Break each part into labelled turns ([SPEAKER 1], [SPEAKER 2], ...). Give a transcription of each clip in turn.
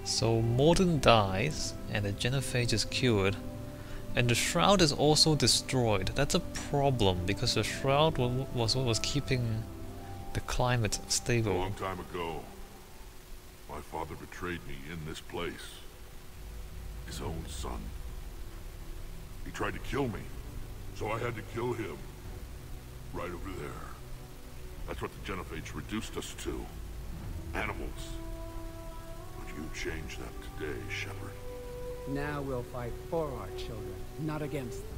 [SPEAKER 1] So Morden dies, and the genophage is cured, and the shroud is also destroyed. That's a problem, because the shroud was what was keeping the climate
[SPEAKER 2] A
[SPEAKER 1] stable.
[SPEAKER 2] long time ago, my father betrayed me in this place. His own son. He tried to kill me, so I had to kill him. Right over there. That's what the genophage reduced us to. Animals. But you changed that today, Shepard.
[SPEAKER 3] Now we'll fight for our children, not against them.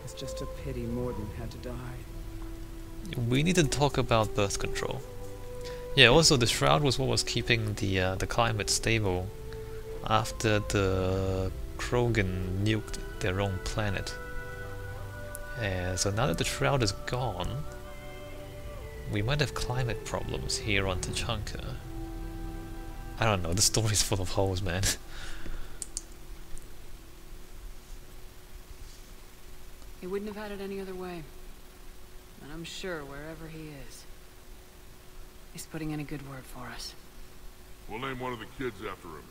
[SPEAKER 3] It's just a pity Morden had to die.
[SPEAKER 1] We need to talk about birth control. Yeah, also the shroud was what was keeping the climate stable after the Krogan nuked their own planet. So now that the shroud is gone, we might have climate problems here on Tachanka. I don't know, the story's full of holes, man.
[SPEAKER 4] He wouldn't have had it any other way. And I'm sure wherever he is, he's putting in a good word for us.
[SPEAKER 2] We'll name one of the kids after him.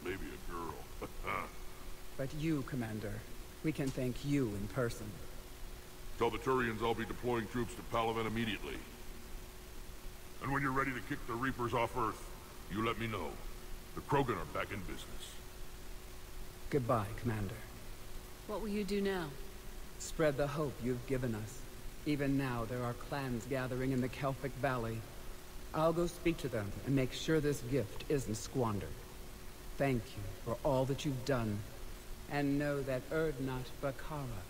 [SPEAKER 2] Maybe a girl.
[SPEAKER 3] But you, Commander, we can thank you in person.
[SPEAKER 2] Tell the Turians I'll be deploying troops to Palaven immediately. And when you're ready to kick the Reapers off Earth, you let me know. The Krogan are back in business.
[SPEAKER 3] Goodbye, Commander.
[SPEAKER 4] What will you do now?
[SPEAKER 3] Spread the hope you've given us. Even now, there are clans gathering in the Kelphic Valley. I'll go speak to them and make sure this gift isn't squandered. Thank you for all that you've done. And know that Erdnot Bakara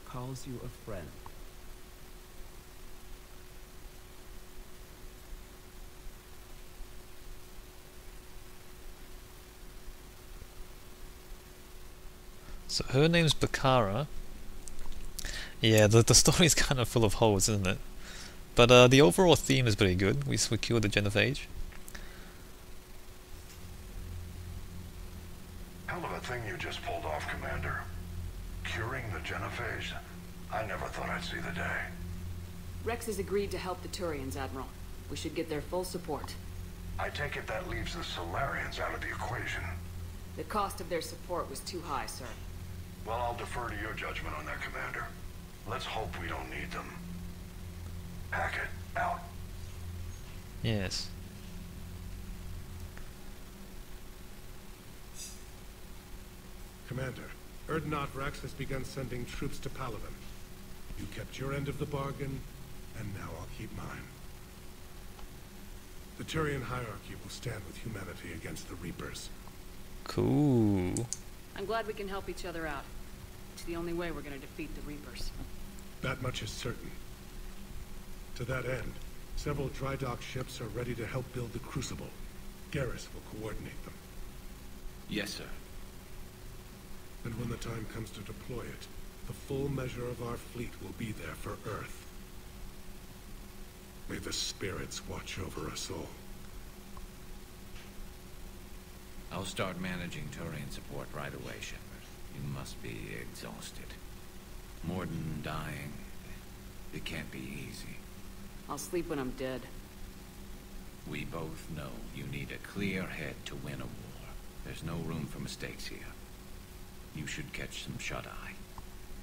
[SPEAKER 3] calls you a friend.
[SPEAKER 1] So her name's Bakara. Yeah, the story's kind of full of holes, isn't it? But the overall theme is pretty good. We secured the genophage.
[SPEAKER 5] Hell of a thing you just pulled off, Commander. Curing the genophage? I never thought I'd see the day.
[SPEAKER 4] Rex has agreed to help the Turians, Admiral. We should get their full support.
[SPEAKER 5] I take it that leaves the Solarians out of the equation.
[SPEAKER 4] The cost of their support was too high, sir.
[SPEAKER 5] Well, I'll defer to your judgment on that, Commander. Let's hope we don't need them. Hackett, out.
[SPEAKER 1] Yes.
[SPEAKER 6] Commander, Erdnot Rex has begun sending troops to Palaven. You kept your end of the bargain, and now I'll keep mine. The Turian hierarchy will stand with humanity against the Reapers.
[SPEAKER 1] Cool.
[SPEAKER 4] I'm glad we can help each other out. It's the only way we're gonna defeat the Reapers.
[SPEAKER 6] That much is certain. To that end, several dry dock ships are ready to help build the Crucible. Garrus will coordinate them.
[SPEAKER 7] Yes, sir.
[SPEAKER 6] And when the time comes to deploy it, the full measure of our fleet will be there for Earth. May the spirits watch over us all.
[SPEAKER 7] I'll start managing Turian support right away, Shepard. You must be exhausted. Morden dying. It can't be easy.
[SPEAKER 4] I'll sleep when I'm dead.
[SPEAKER 7] We both know you need a clear head to win a war. There's no room for mistakes here. You should catch some shut-eye.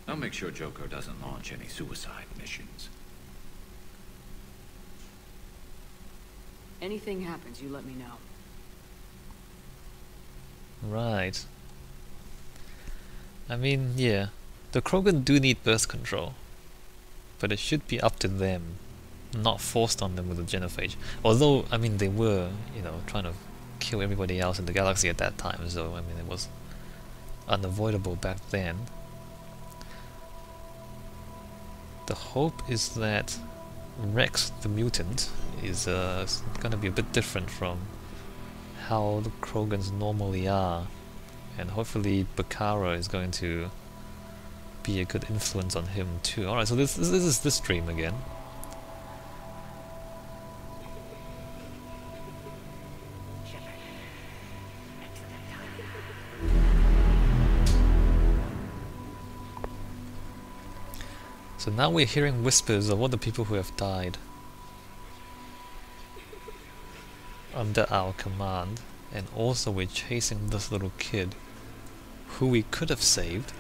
[SPEAKER 7] I'll make sure Joker doesn't launch any suicide missions.
[SPEAKER 4] Anything happens, you let me know.
[SPEAKER 1] Right. I mean, yeah. The Krogan do need birth control. But it should be up to them. Not forced on them with the genophage. Although, I mean, they were, you know, trying to kill everybody else in the galaxy at that time. So, I mean, it was unavoidable back then. The hope is that Rex the mutant is gonna be a bit different from how the Krogans normally are, and hopefully Bakara is going to be a good influence on him too. Alright, so this is this dream again. So now we're hearing whispers of all the people who have died under our command, And also we're chasing this little kid who we could have saved.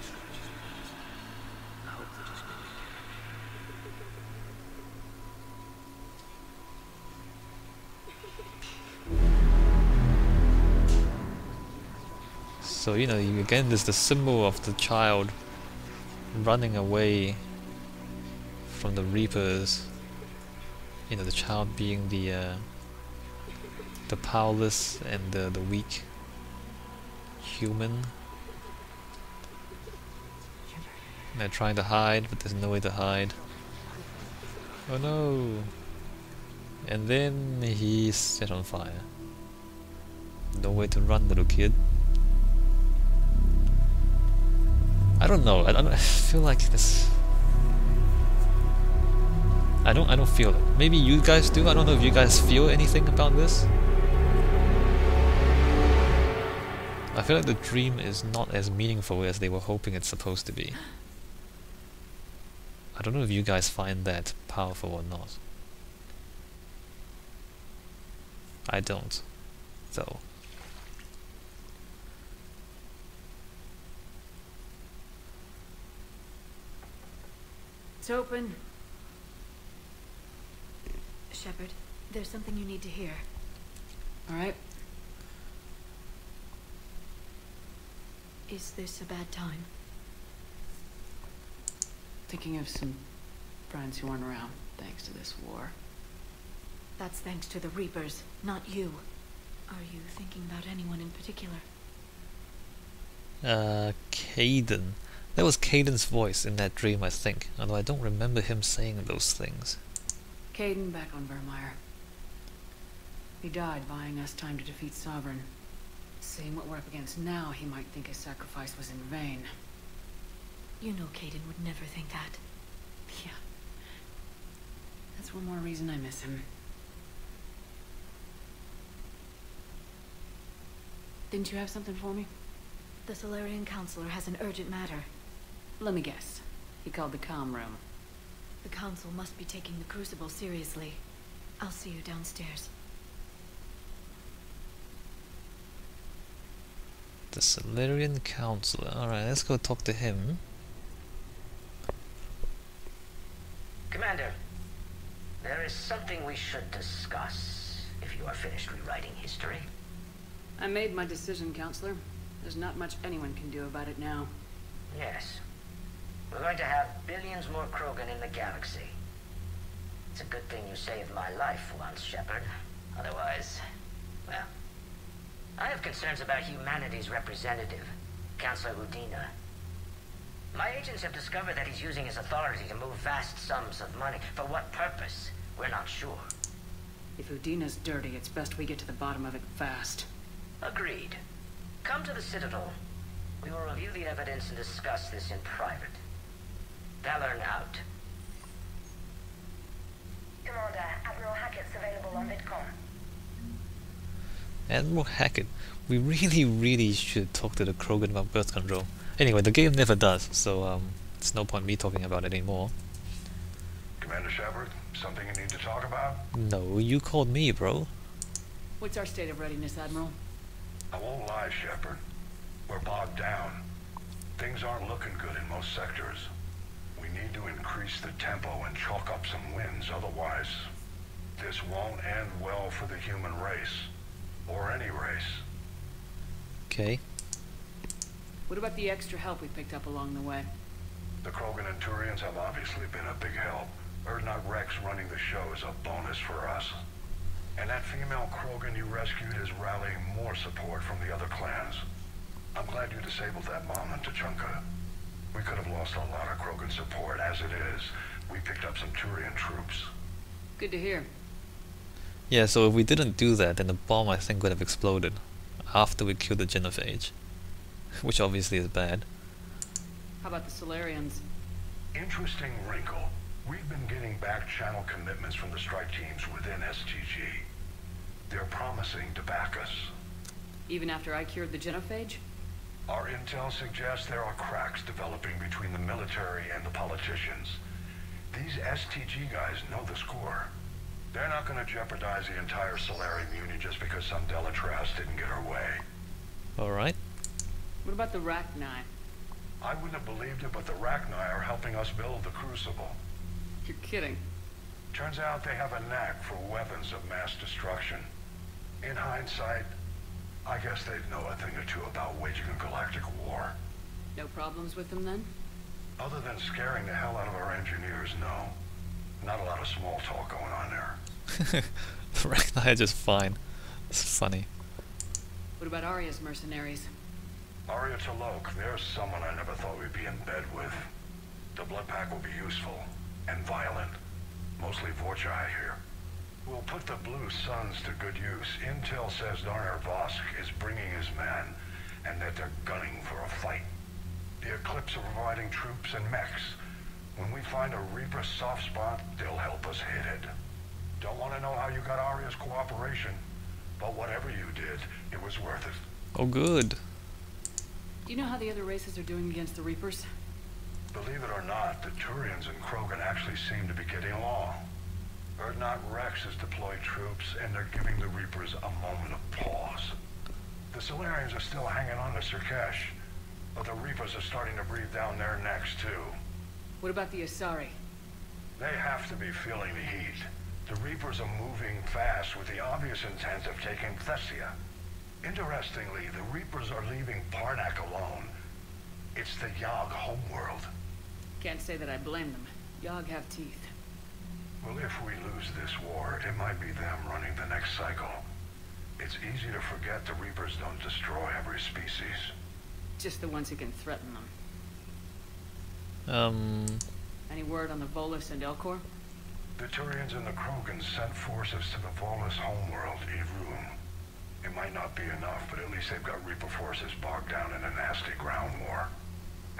[SPEAKER 1] So, you know, again, there's the symbol of the child running away from the Reapers. You know, the child being the powerless and the weak human. They're trying to hide, but there's no way to hide. Oh no! And then he's set on fire. No way to run, little kid. I don't know. I feel like this. I don't feel it. Maybe you guys do. I don't know if you guys feel anything about this. I feel like the dream is not as meaningful as they were hoping it's supposed to be. I don't know if you guys find that powerful or not. I don't, though.
[SPEAKER 4] It's open.
[SPEAKER 8] Shepard, there's something you need to hear.
[SPEAKER 4] All right.
[SPEAKER 8] Is this a bad time?
[SPEAKER 4] Thinking of some friends who aren't around, thanks to this war.
[SPEAKER 8] That's thanks to the Reapers, not you. Are you thinking about anyone in particular?
[SPEAKER 1] Caden. That was Caden's voice in that dream, I think. Although I don't remember him saying those things.
[SPEAKER 4] Caden back on Vermeer. He died buying us time to defeat Sovereign. Seeing what we're up against now, he might think his sacrifice was in vain.
[SPEAKER 8] You know Caden would never think that.
[SPEAKER 4] Yeah. That's one more reason I miss him. Didn't you have something for me?
[SPEAKER 8] The Solarian Counselor has an urgent matter.
[SPEAKER 4] Let me guess. He called the comm room.
[SPEAKER 8] The Council must be taking the Crucible seriously. I'll see you downstairs.
[SPEAKER 1] The Solarian Counselor. Alright, let's go talk to him.
[SPEAKER 9] Commander, there is something we should discuss, if you are finished rewriting history.
[SPEAKER 4] I made my decision, Counselor. There's not much anyone can do about it now.
[SPEAKER 9] Yes. We're going to have billions more Krogan in the galaxy. It's a good thing you saved my life once, Shepard. Otherwise, well, I have concerns about humanity's representative, Counselor Udina. My agents have discovered that he's using his authority to move vast sums of money. For what purpose? We're not sure.
[SPEAKER 4] If Udina's dirty, it's best we get to the bottom of it fast.
[SPEAKER 9] Agreed. Come to the Citadel. We will review the evidence and discuss this in private. Valorn out.
[SPEAKER 10] Commander, Admiral Hackett's available on Vidcomm.
[SPEAKER 1] Admiral Hackett. We really should talk to the Krogan about birth control. Anyway, the game never does, so it's no point me talking about it anymore.
[SPEAKER 5] Commander Shepard, something you need to talk about?
[SPEAKER 1] No, you called me, bro.
[SPEAKER 4] What's our state of readiness, Admiral?
[SPEAKER 5] I won't lie, Shepard. We're bogged down. Things aren't looking good in most sectors. We need to increase the tempo and chalk up some wins, otherwise this won't end well for the human race. Or any race.
[SPEAKER 1] Okay.
[SPEAKER 4] What about the extra help we picked up along the way?
[SPEAKER 5] The Krogan and Turians have obviously been a big help. Urdnot Rex running the show is a bonus for us. And that female Krogan you rescued is rallying more support from the other clans. I'm glad you disabled that bomb in Tuchanka. We could have lost a lot of Krogan support. As it is, we picked up some Turian troops.
[SPEAKER 4] Good to hear.
[SPEAKER 1] Yeah, so if we didn't do that, then the bomb I think would have exploded after we killed the genophage. Which obviously is bad.
[SPEAKER 4] How about the Solarians?
[SPEAKER 5] Interesting wrinkle. We've been getting back-channel commitments from the strike teams within STG. They're promising to back us.
[SPEAKER 4] Even after I cured the genophage?
[SPEAKER 5] Our intel suggests there are cracks developing between the military and the politicians. These STG guys know the score. They're not gonna jeopardize the entire Solarium Union just because some Delatraz didn't get her way.
[SPEAKER 1] Alright.
[SPEAKER 4] What about the Rachni?
[SPEAKER 5] I wouldn't have believed it, but the Rachni are helping us build the Crucible.
[SPEAKER 4] You're kidding.
[SPEAKER 5] Turns out they have a knack for weapons of mass destruction. In hindsight, I guess they'd know a thing or two about waging a galactic war.
[SPEAKER 4] No problems with them then?
[SPEAKER 5] Other than scaring the hell out of our engineers, no. Not a lot of small talk going on there.
[SPEAKER 1] The Rachni are just fine. It's funny.
[SPEAKER 4] What about Arya's mercenaries?
[SPEAKER 5] Arya Talok, there's someone I never thought we'd be in bed with. The Blood Pack will be useful and violent. Mostly Vorchai here. We'll put the Blue Suns to good use. Intel says Darner Vosk is bringing his men, and that they're gunning for a fight. The Eclipse are providing troops and mechs. When we find a Reaper soft spot, they'll help us hit it. Don't want to know how you got Arya's cooperation, but whatever you did, it was worth it.
[SPEAKER 1] Oh good.
[SPEAKER 4] Do you know how the other races are doing against the Reapers?
[SPEAKER 5] Believe it or not, the Turians and Krogan actually seem to be getting along. Urdnot Rex has deployed troops, and they're giving the Reapers a moment of pause. The Solarians are still hanging on to Sirkesh, but the Reapers are starting to breathe down their necks too.
[SPEAKER 4] What about the Asari?
[SPEAKER 5] They have to be feeling the heat. The Reapers are moving fast with the obvious intent of taking Thessia. Interestingly, the Reapers are leaving Parnak alone. It's the Yogg homeworld.
[SPEAKER 4] Can't say that I blame them. Yogg have teeth.
[SPEAKER 5] Well, if we lose this war, it might be them running the next cycle. It's easy to forget the Reapers don't destroy every species.
[SPEAKER 4] Just the ones who can threaten them. Any word on the Volus and Elcor?
[SPEAKER 5] The Turians and the Krogans sent forces to the Volus homeworld, Evroon. It might not be enough, but at least they've got Reaper forces bogged down in a nasty ground war.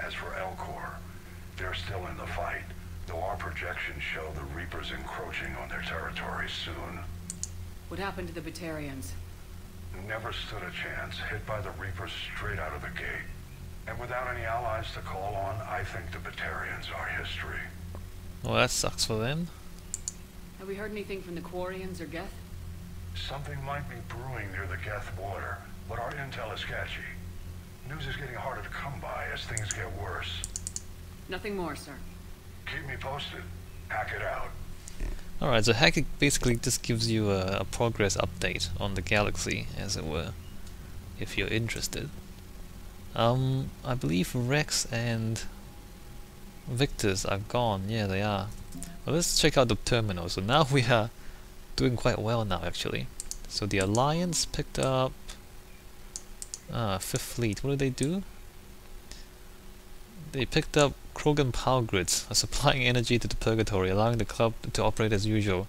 [SPEAKER 5] As for Elcor, they're still in the fight, though our projections show the Reapers encroaching on their territory soon.
[SPEAKER 4] What happened to the Batarians?
[SPEAKER 5] Never stood a chance, hit by the Reapers straight out of the gate. And without any allies to call on, I think the Batarians are history.
[SPEAKER 1] Well, that sucks for them.
[SPEAKER 4] Have we heard anything from the Quarians or Geth?
[SPEAKER 5] Something might be brewing near the Geth border, but our intel is sketchy. News is getting harder to come by as things get worse.
[SPEAKER 4] Nothing more, sir.
[SPEAKER 5] Keep me posted. Hack it out.
[SPEAKER 1] Alright, so hacking basically just gives you a progress update on the galaxy, as it were, if you're interested. I believe Rex and Victus are gone. Yeah, they are. Well, let's check out the terminal. So now we are doing quite well now, actually. So the Alliance picked up Fifth Fleet. What did they do? They picked up Krogan power grids, supplying energy to the Purgatory, allowing the club to operate as usual,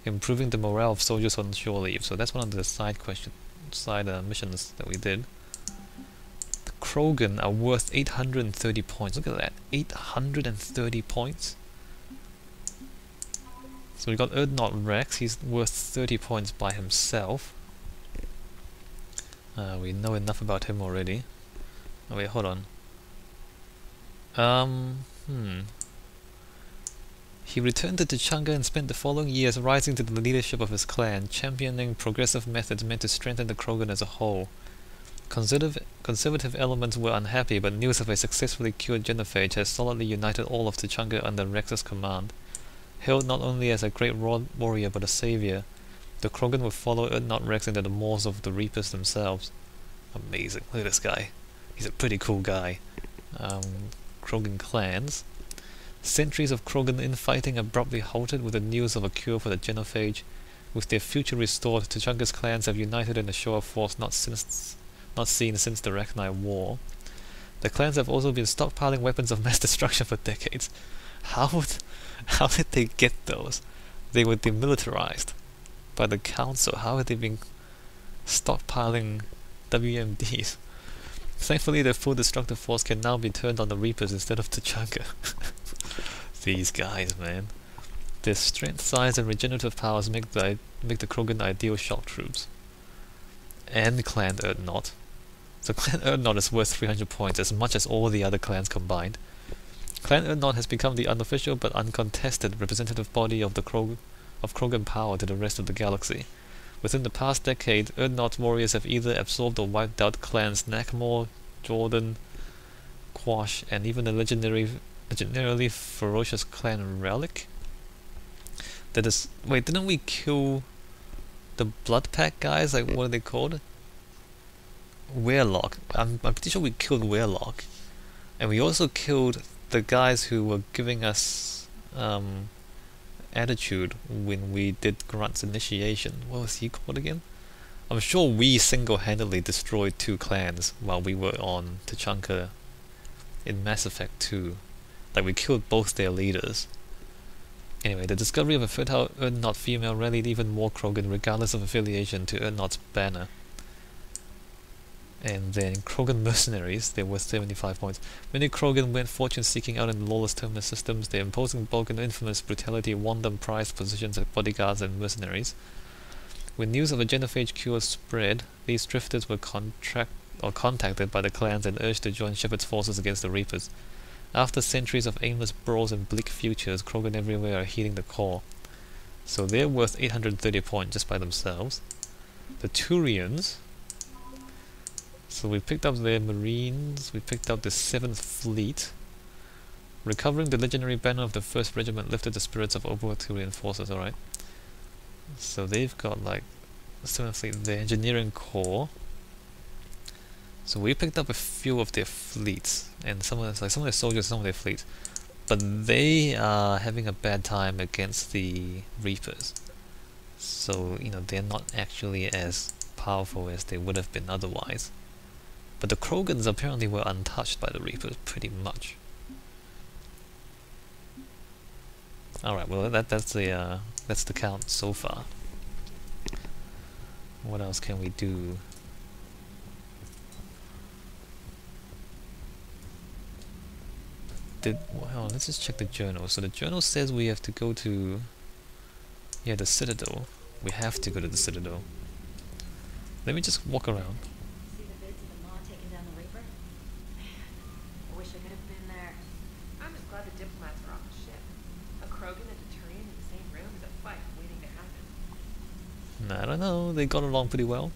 [SPEAKER 1] improving the morale of soldiers on shore leave. So that's one of the side missions that we did. The Krogan are worth 830 points. Look at that, 830 points. So we got Urdnot Rex. He's worth 30 points by himself. We know enough about him already. Oh wait, hold on. He returned to Tuchanka and spent the following years rising to the leadership of his clan, championing progressive methods meant to strengthen the Krogan as a whole. Conservative elements were unhappy, but news of a successfully cured genophage has solidly united all of Tuchanka under Rex's command. Hailed not only as a great warrior but a savior, the Krogan would follow Urdnot Rex into the maws of the Reapers themselves. Amazing. Look at this guy. He's a pretty cool guy. Krogan clans. Centuries of Krogan infighting abruptly halted with the news of a cure for the genophage. With their future restored, Tuchanka's clans have united in a show of force not seen since the Rachni War. The clans have also been stockpiling weapons of mass destruction for decades. How did they get those? They were demilitarized by the council. How had they been stockpiling WMDs? Thankfully, their full destructive force can now be turned on the Reapers instead of Tuchanka. These guys, man. Their strength, size, and regenerative powers make the Krogan ideal shock troops. And Clan Urdnot. So Clan Urdnot is worth 300 points, as much as all the other clans combined. Clan Urdnot has become the unofficial but uncontested representative body of the of Krogan power to the rest of the galaxy. Within the past decade, Urdnot warriors have either absorbed or wiped out clans Nakmor, Jordan, Quash, and even the legendarily ferocious clan Relic. That is, wait, didn't we kill the Blood Pack guys? Like, what are they called? Weirlock. I'm pretty sure we killed Weirlock, and we also killed the guys who were giving us attitude when we did Grunt's initiation. What was he called again? I'm sure we single-handedly destroyed 2 clans while we were on Tachanka in Mass Effect 2. Like, we killed both their leaders. Anyway, the discovery of a fertile Urdnot female rallied even more Krogan, regardless of affiliation, to Urdnot's banner. And then Krogan mercenaries, there were 75 points. Many Krogan went fortune-seeking out in the lawless terminus systems. Their imposing bulk and infamous brutality won them prized positions as bodyguards and mercenaries. When news of a genophage cure spread, these drifters were contacted by the clans and urged to join Shepard's forces against the Reapers. After centuries of aimless brawls and bleak futures, Krogan everywhere are heeding the call. So they're worth 830 points just by themselves. The Turians, so we picked up their Marines, we picked up the 7th Fleet. Recovering the legendary banner of the 1st Regiment lifted the spirits of overworked Turian forces, alright. So they've got like the 7th Fleet, the Engineering Corps. So we picked up a few of their fleets, and some of their soldiers, some of their fleets. But they are having a bad time against the Reapers. So, you know, they're not actually as powerful as they would have been otherwise. But the Krogans apparently were untouched by the Reapers, pretty much. Alright, well that's the count so far. What else can we do? Well, let's just check the journal. So the journal says we have to go to... yeah, the Citadel. We have to go to the Citadel. Let me just walk around.
[SPEAKER 8] See the vids of the Maw taking down the Reaper? I wish I could have been there.
[SPEAKER 11] I'm just glad the diplomats are off the ship. A Krogan and a Turian in the same room is a fight waiting to happen.
[SPEAKER 1] I don't know, they got along pretty well.